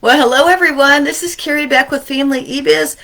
Well, hello everyone. This is Carrie back with Family eBiz,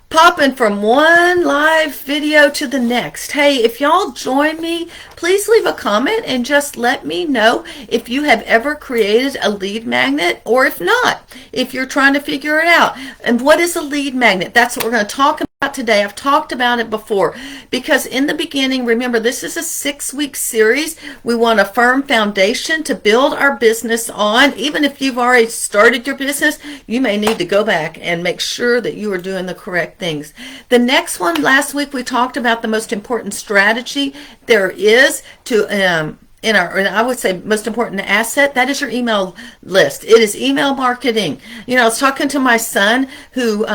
popping from one live video to the next. Hey, if y'all join me, please leave a comment and just let me know if you have ever created a lead magnet, or if not, if you're trying to figure it out. And what is a lead magnet? That's what we're going to talk about today. I've talked about it before because in the beginning, remember, this is a 6-week series. We want a firm foundation to build our business on. Even if you've already started your business, you may need to go back and make sure that you are doing the correct things. The next one, last week we talked about the most important strategy there is to and I would say most important asset, that is your email list. It is email marketing. I was talking to my son who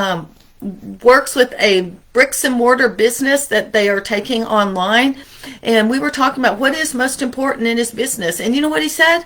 works with a bricks and mortar business that they are taking online, and we were talking about what is most important in his business. And you know what he said?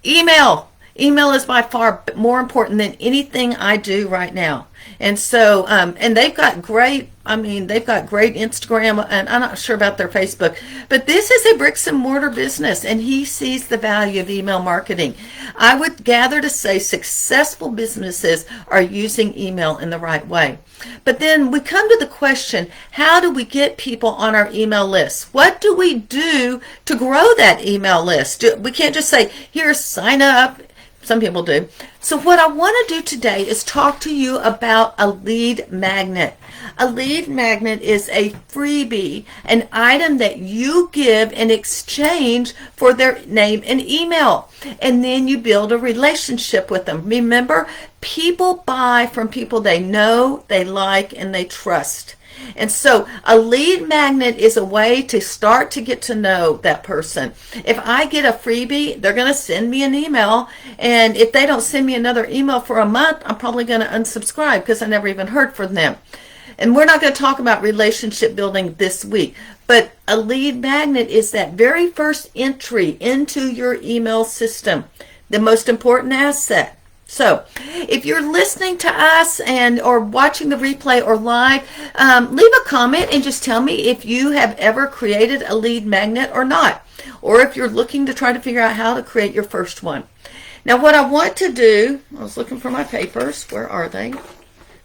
Email is by far more important than anything I do right now. And so, and they've got great Instagram, and I'm not sure about their Facebook, but this is a bricks and mortar business, and he sees the value of email marketing. I would gather to say successful businesses are using email in the right way. But then we come to the question, how do we get people on our email list? What do we do to grow that email list? We can't just say, here, sign up. Some people do. So what I want to do today is talk to you about a lead magnet. A lead magnet is a freebie, an item that you give in exchange for their name and email. And then you build a relationship with them. Remember, people buy from people they know, they like, and they trust. And so a lead magnet is a way to start to get to know that person. If I get a freebie, they're going to send me an email. And if they don't send me another email for a month, I'm probably going to unsubscribe because I never even heard from them. And we're not going to talk about relationship building this week. But a lead magnet is that very first entry into your email system, the most important asset. So if you're listening to us or watching the replay or live, leave a comment and just tell me if you have ever created a lead magnet or not, or if you're looking to try to figure out how to create your first one. Now what I want to do, I was looking for my papers. Where are they?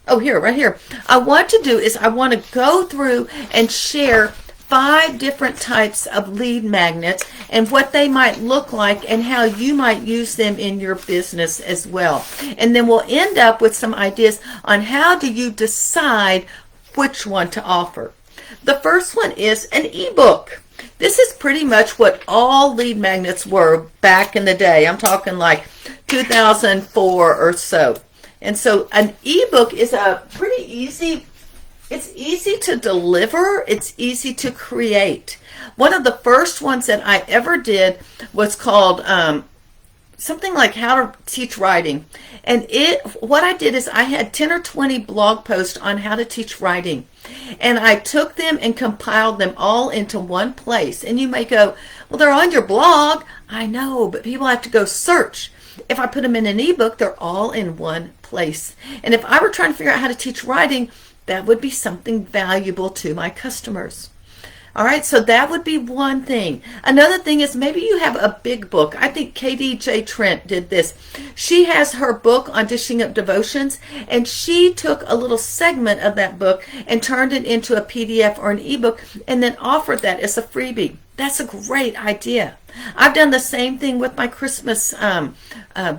Oh, here, right here. I want to go through and share 5 different types of lead magnets and what they might look like and how you might use them in your business as well. And then we'll end up with some ideas on how do you decide which one to offer. The first one is an ebook. This is pretty much what all lead magnets were back in the day. I'm talking like 2004 or so. And so an ebook is a pretty easy. It's easy to deliver. It's easy to create. One of the first ones that I ever did was called something like How to Teach Writing. And what I did is I had 10 or 20 blog posts on how to teach writing. And I took them and compiled them all into one place. And you may go, well, they're on your blog. I know, but people have to go search. If I put them in an ebook, they're all in one place. And if I were trying to figure out how to teach writing, that would be something valuable to my customers. All right, so that would be one thing. Another thing is maybe you have a big book. I think K.D.J. Trent did this. She has her book on dishing up devotions, and she took a little segment of that book and turned it into a PDF or an ebook and then offered that as a freebie. That's a great idea. I've done the same thing with my Christmas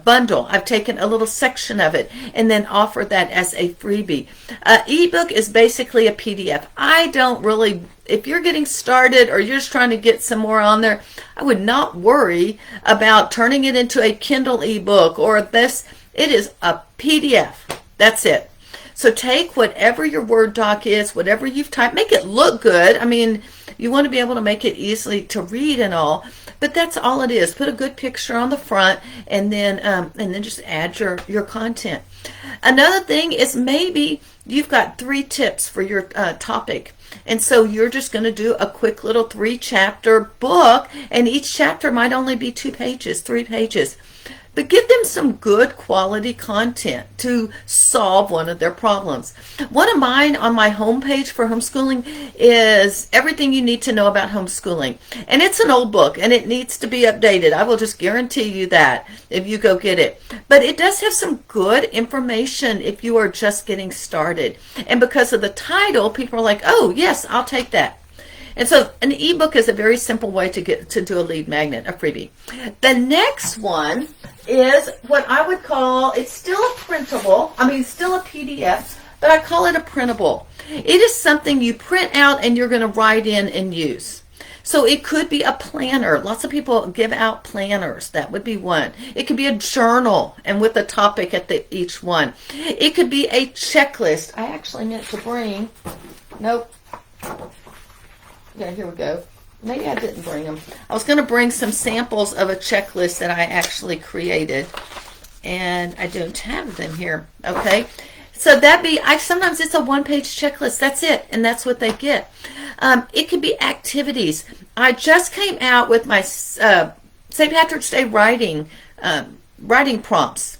bundle. I've taken a little section of it and then offered that as a freebie. Ebook is basically a PDF. I don't really, if you're getting started or you're just trying to get some more on there, I would not worry about turning it into a Kindle ebook or this. It is a PDF. That's it. So take whatever your Word doc is, whatever you've typed, make it look good. I mean, you want to be able to make it easily to read and all, but that's all it is. Put a good picture on the front and then just add your content. Another thing is maybe you've got 3 tips for your topic. And so you're just going to do a quick little 3-chapter book, and each chapter might only be 2 pages, 3 pages. but give them some good quality content to solve one of their problems. One of mine on my homepage for homeschooling is everything you need to know about homeschooling. And it's an old book and it needs to be updated. I will just guarantee you that if you go get it. But it does have some good information if you are just getting started. And because of the title, people are like, oh, yes, I'll take that. And so an ebook is a very simple way to do a lead magnet, a freebie. The next one is what I would call, it's still a printable, still a PDF, but I call it a printable. It is something you print out and you're going to write in and use. So it could be a planner. Lots of people give out planners. That would be one. It could be a journal and with a topic at each one. It could be a checklist. I actually meant to bring, nope. Yeah, here we go. Maybe I didn't bring them. I was going to bring some samples of a checklist that I actually created, and I don't have them here. Okay, so sometimes it's a one-page checklist. That's it, and that's what they get. It could be activities. I just came out with my St. Patrick's Day writing prompts.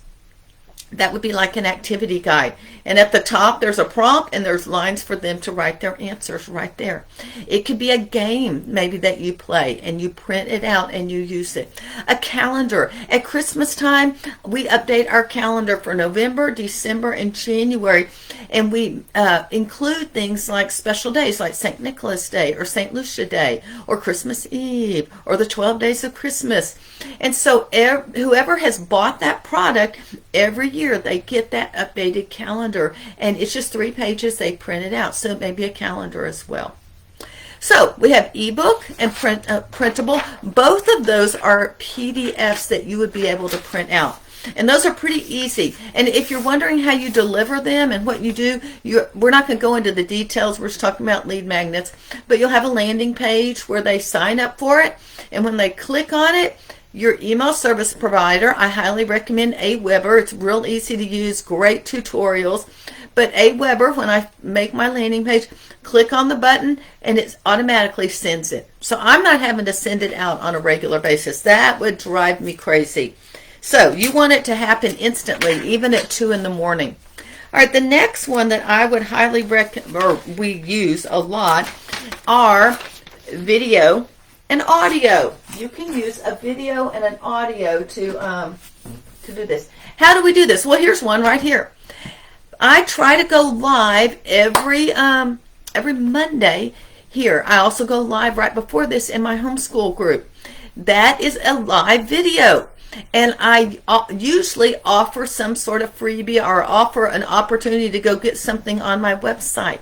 That would be like an activity guide. And at the top, there's a prompt and there's lines for them to write their answers right there. It could be a game maybe that you play and you print it out and you use it. A calendar. At Christmas time, we update our calendar for November, December, and January. And we include things like special days like St. Nicholas Day or St. Lucia Day or Christmas Eve or the 12 days of Christmas. And so whoever has bought that product, every year they get that updated calendar, and it's just 3 pages. They print it out, so it may be a calendar as well. So we have ebook and printable. Both of those are PDFs that you would be able to print out, and those are pretty easy. And if you're wondering how you deliver them and what you do, we're not going to go into the details. We're just talking about lead magnets, but you'll have a landing page where they sign up for it, and when they click on it, your email service provider, I highly recommend Aweber. It's real easy to use, great tutorials. But Aweber, when I make my landing page, click on the button and it automatically sends it. So I'm not having to send it out on a regular basis. That would drive me crazy. So you want it to happen instantly, even at 2 in the morning. All right, the next one that I would highly recommend, or we use a lot, are video and audio. You can use a video and an audio to do this. How do we do this? Well, here's one right here. I try to go live every Monday here. I also go live right before this in my homeschool group. That is a live video. And I usually offer some sort of freebie or offer an opportunity to go get something on my website.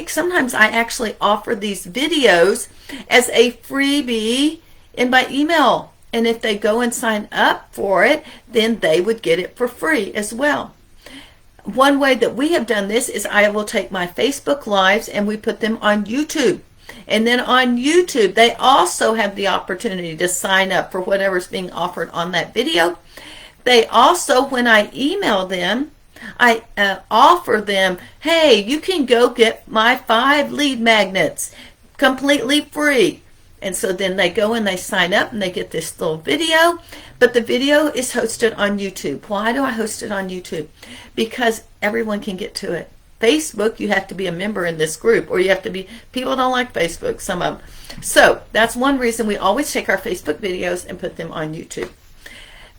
Sometimes I actually offer these videos as a freebie in my email. And if they go and sign up for it, then they would get it for free as well. One way that we have done this is I will take my Facebook Lives and we put them on YouTube. And then on YouTube, they also have the opportunity to sign up for whatever's being offered on that video. They also, when I email them, I offer them, hey, you can go get my 5 lead magnets completely free. And so then they go and they sign up and they get this little video. But the video is hosted on YouTube. Why do I host it on YouTube? Because everyone can get to it. Facebook, you have to be a member in this group, or you have to be, people don't like Facebook, some of them. So that's one reason we always take our Facebook videos and put them on YouTube.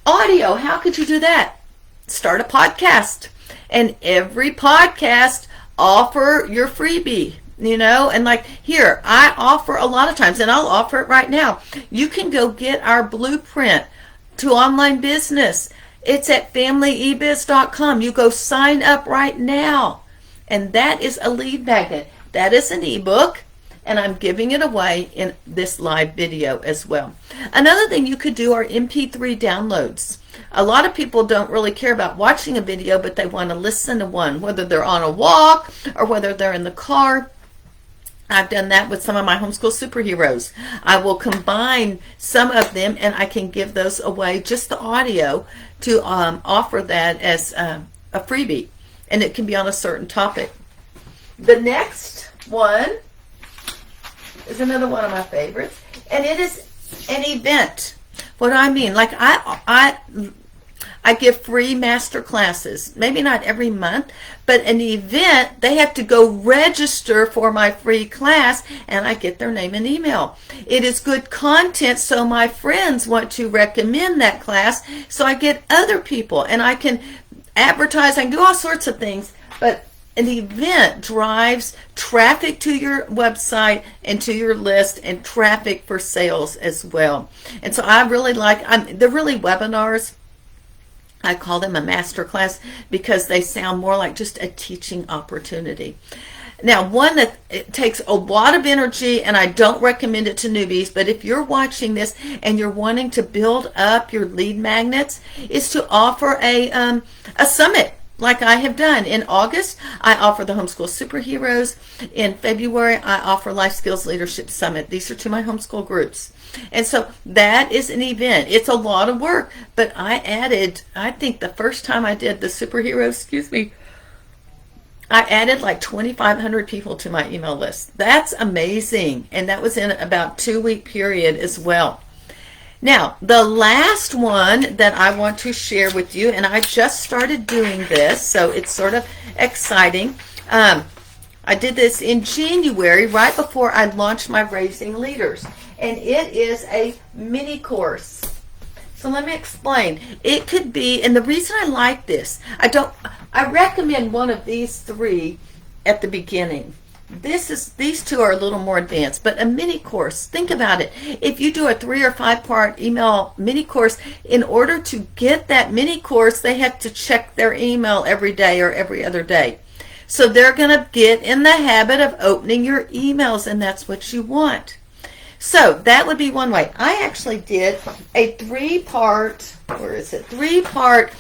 Audio, how could you do that? Start a podcast. And every podcast offer your freebie, and like here, I offer a lot of times, and I'll offer it right now. You can go get our blueprint to online business. It's at familyebiz.com. You go sign up right now. And that is a lead magnet. That is an ebook, and I'm giving it away in this live video as well. Another thing you could do are MP3 downloads. A lot of people don't really care about watching a video, but they want to listen to one, whether they're on a walk or whether they're in the car. I've done that with some of my homeschool superheroes. I will combine some of them, and I can give those away, just the audio, to offer that as a freebie. And it can be on a certain topic. The next one is another one of my favorites, and it is an event. What do I mean? Like I give free master classes, maybe not every month, but an event, they have to go register for my free class, and I get their name and email. It is good content, so my friends want to recommend that class, so I get other people, and I can advertise, I can do all sorts of things, but an event drives traffic to your website and to your list, and traffic for sales as well. And so I really they're really webinars. I call them a master class because they sound more like just a teaching opportunity. Now, one that it takes a lot of energy, and I don't recommend it to newbies, but if you're watching this and you're wanting to build up your lead magnets, is to offer a summit like I have done. In August, I offer the Homeschool Superheroes. In February, I offer Life Skills Leadership Summit. These are to my homeschool groups. And so that is an event. It's a lot of work, but I added, I think the first time I did the superheroes, I added like 2,500 people to my email list. That's amazing. And that was in about 2-week period as well. Now, the last one that I want to share with you, and I just started doing this, so it's sort of exciting. I did this in January, right before I launched my Raising Leaders. And it is a mini course. So let me explain. It could be, and the reason I like this, I recommend one of these 3 at the beginning. These 2 are a little more advanced, but a mini course, think about it. If you do a 3 or 5 part email mini course, in order to get that mini course, they have to check their email every day or every other day. So they're going to get in the habit of opening your emails, and that's what you want. So that would be one way. I actually did a 3-part, 3-part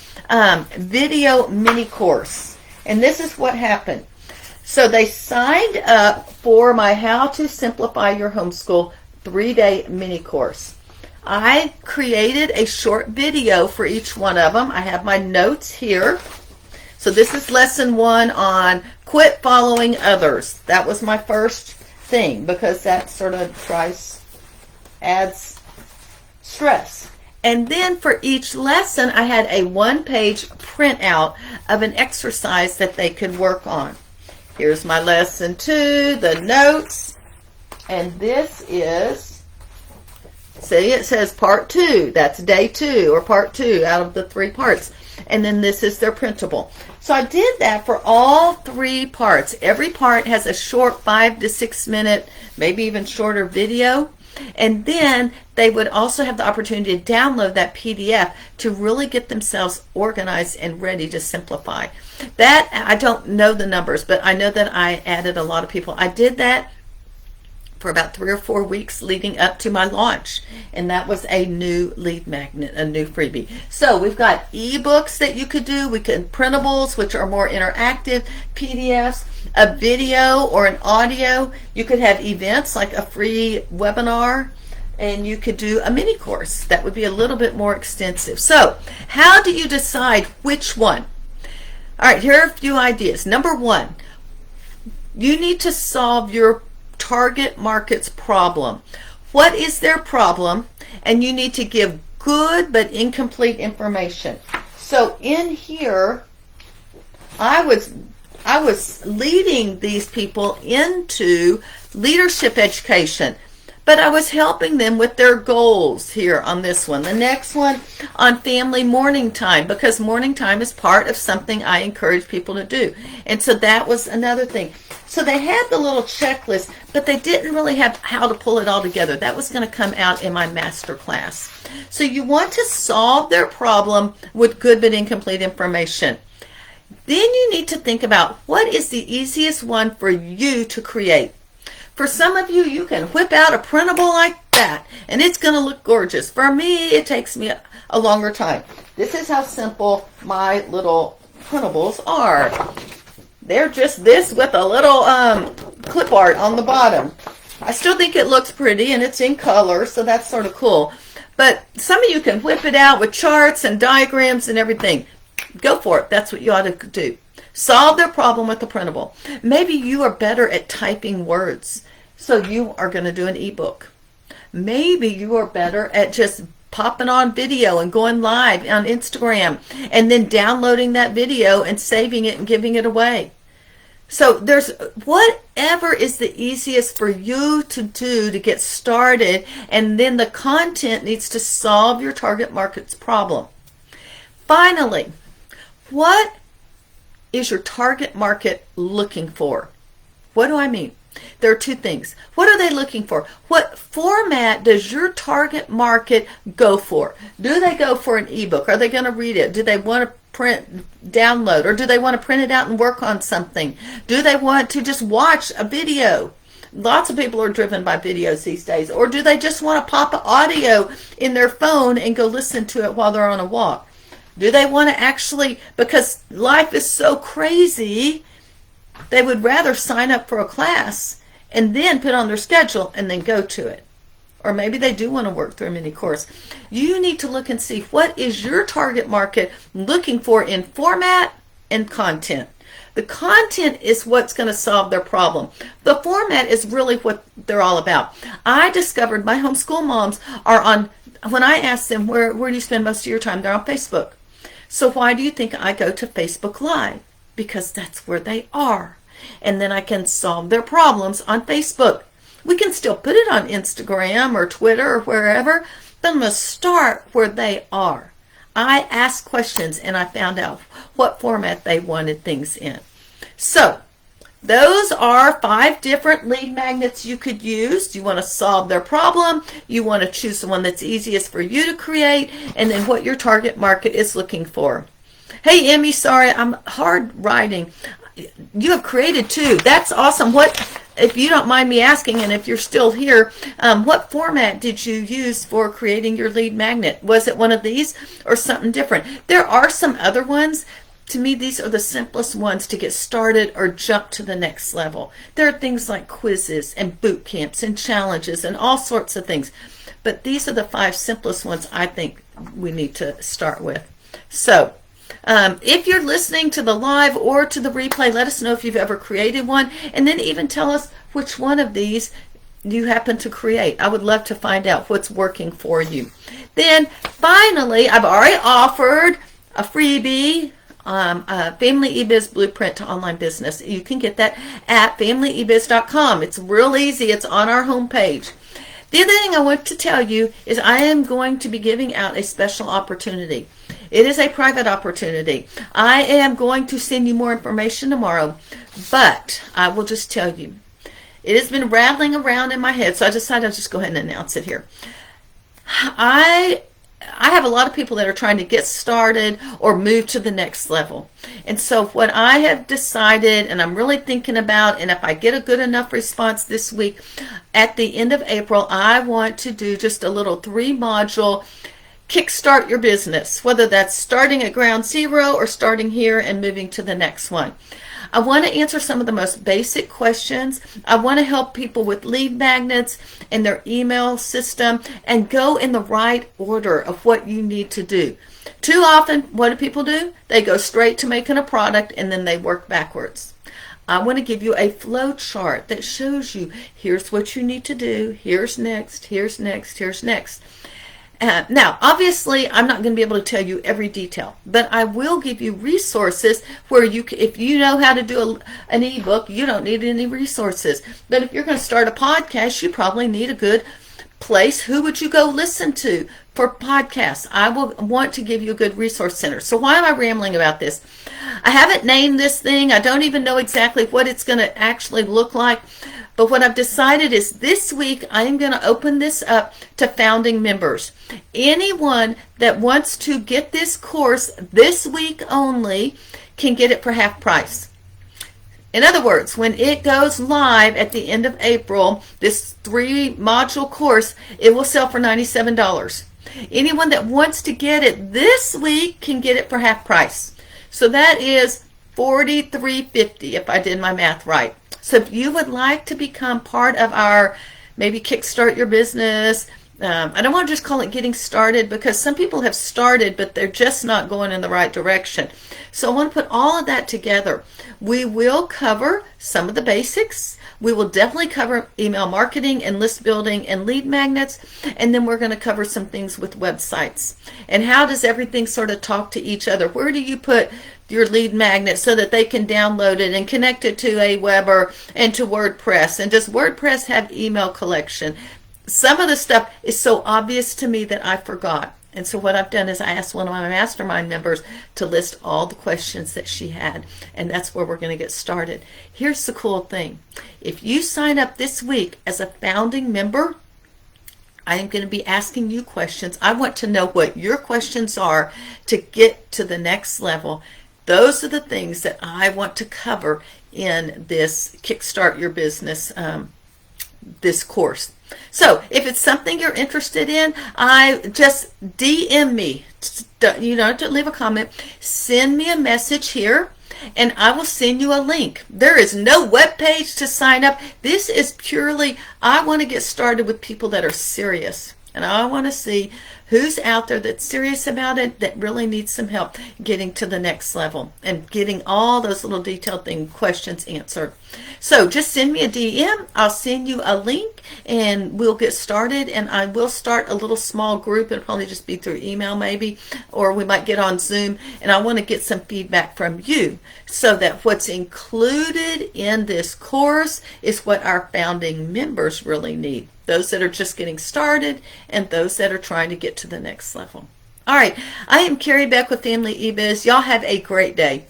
video mini course. And this is what happened. So they signed up for my How to Simplify Your Homeschool 3-day mini course. I created a short video for each one of them. I have my notes here. So this is lesson 1 on quit following others. That was my first thing, because that sort of adds stress. And then for each lesson, I had a 1-page printout of an exercise that they could work on. Here's my lesson 2, the notes, and this is, see, it says part 2. That's day 2, or part 2 out of the 3 parts. And then this is their printable. So I did that for all 3 parts. Every part has a short 5 to 6 minute, maybe even shorter video. And then they would also have the opportunity to download that PDF to really get themselves organized and ready to simplify. That, I don't know the numbers, but I know that I added a lot of people. I did that for about 3 or 4 weeks leading up to my launch, and that was a new lead magnet, a new freebie. So we've got ebooks that you could do, we could printables, which are more interactive, PDFs, a video or an audio. You could have events like a free webinar, and you could do a mini course that would be a little bit more extensive. So how do you decide which one? All right, here are a few ideas. Number 1, you need to solve your target market's problem. What is their problem? And you need to give good but incomplete information. So in here, I was leading these people into leadership education, but I was helping them with their goals here on this one. The next one on family morning time, because morning time is part of something I encourage people to do. And so that was another thing. So they had the little checklist, but they didn't really have how to pull it all together. That was going to come out in my master class. So you want to solve their problem with good but incomplete information. Then you need to think about what is the easiest one for you to create. For some of you, you can whip out a printable like that, and it's going to look gorgeous. For me, it takes me a longer time. This is how simple my little printables are. They're just this with a little clip art on the bottom. I still think it looks pretty, and it's in color, so that's sort of cool. But some of you can whip it out with charts and diagrams and everything. Go for it. That's what you ought to do. Solve their problem with the printable. Maybe you are better at typing words, so you are going to do an ebook. Maybe you are better at just popping on video and going live on Instagram and then downloading that video and saving it and giving it away. So there's whatever is the easiest for you to do to get started, and then the content needs to solve your target market's problem. Finally, what is your target market looking for? What do I mean? There are two things. What are they looking for? What format does your target market go for? Do they go for an ebook? Are they going to read it? Do they want to download, or do they want to print it out and work on something? Do they want to just watch a video? Lots of people are driven by videos these days. Or do they just want to pop audio in their phone and go listen to it while they're on a walk? Do they want to actually, because life is so crazy, they would rather sign up for a class and then put on their schedule and then go to it. Or maybe they do want to work through a mini course. You need to look and see what is your target market looking for in format and content. The content is what's going to solve their problem. The format is really what they're all about. I discovered my homeschool moms are on, when I asked them, where do you spend most of your time? They're on Facebook. So why do you think I go to Facebook Live? Because that's where they are. And then I can solve their problems on Facebook. We can still put it on Instagram or Twitter or wherever, but I'm going to start where they are. I asked questions and I found out what format they wanted things in. So those are 5 different lead magnets you could use. You want to solve their problem. You want to choose the one that's easiest for you to create, and then what your target market is looking for. Hey, Emmy, sorry, I'm hard writing. You have created 2. That's awesome. What, if you don't mind me asking, and if you're still here, what format did you use for creating your lead magnet? Was it one of these or something different? There are some other ones. To me, these are the simplest ones to get started or jump to the next level. There are things like quizzes and boot camps and challenges and all sorts of things. But these are the 5 simplest ones I think we need to start with. So, if you're listening to the live or to the replay, let us know if you've ever created one, and then even tell us which one of these you happen to create. I would love to find out what's working for you. Then finally, I've already offered a freebie, Family eBiz Blueprint to Online Business. You can get that at familyebiz.com. It's real easy. It's on our homepage. The other thing I want to tell you is I am going to be giving out a special opportunity. It is a private opportunity. I am going to send you more information tomorrow, but I will just tell you, it has been rattling around in my head, so I decided I'll just go ahead and announce it here. I have a lot of people that are trying to get started or move to the next level. And so what I have decided, and I'm really thinking about, and if I get a good enough response this week, at the end of April, I want to do just a little 3-module kickstart your business, whether that's starting at ground zero or starting here and moving to the next one. I want to answer some of the most basic questions. I want to help people with lead magnets and their email system and go in the right order of what you need to do. Too often, what do people do? They go straight to making a product and then they work backwards. I want to give you a flow chart that shows you here's what you need to do, here's next, here's next, here's next. Now, obviously, I'm not going to be able to tell you every detail, but I will give you resources where you, if you know how to do an ebook, you don't need any resources. But if you're going to start a podcast, you probably need a good place. Who would you go listen to for podcasts? I will want to give you a good resource center. So why am I rambling about this? I haven't named this thing. I don't even know exactly what it's going to actually look like. But what I've decided is this week I am going to open this up to founding members. Anyone that wants to get this course this week only can get it for half price. In other words, when it goes live at the end of April, this 3-module course, it will sell for $97. Anyone that wants to get it this week can get it for half price. So that is $43.50 if I did my math right. So if you would like to become part of our maybe kickstart your business, I don't want to just call it getting started, because some people have started, but they're just not going in the right direction. So I want to put all of that together. We will cover some of the basics. We will definitely cover email marketing and list building and lead magnets. And then we're going to cover some things with websites. And how does everything sort of talk to each other? Where do you put your lead magnet so that they can download it and connect it to Aweber and to WordPress? And does WordPress have email collection? Some of the stuff is so obvious to me that I forgot. And so what I've done is I asked one of my mastermind members to list all the questions that she had. And that's where we're going to get started. Here's the cool thing. If you sign up this week as a founding member, I am going to be asking you questions. I want to know what your questions are to get to the next level. Those are the things that I want to cover in this Kickstart Your Business, this course. So if it's something you're interested in, I just DM me, you know, to leave a comment, send me a message here, and I will send you a link. There is no web page to sign up. This is purely, I want to get started with people that are serious. And I want to see who's out there that's serious about it, that really needs some help getting to the next level and getting all those little detailed questions answered. So just send me a DM. I'll send you a link and we'll get started. And I will start a little small group. It'll probably just be through email maybe, or we might get on Zoom. And I want to get some feedback from you so that what's included in this course is what our founding members really need. Those that are just getting started and those that are trying to get to the next level. All right, I am Carrie Beck with Family eBiz. Y'all have a great day.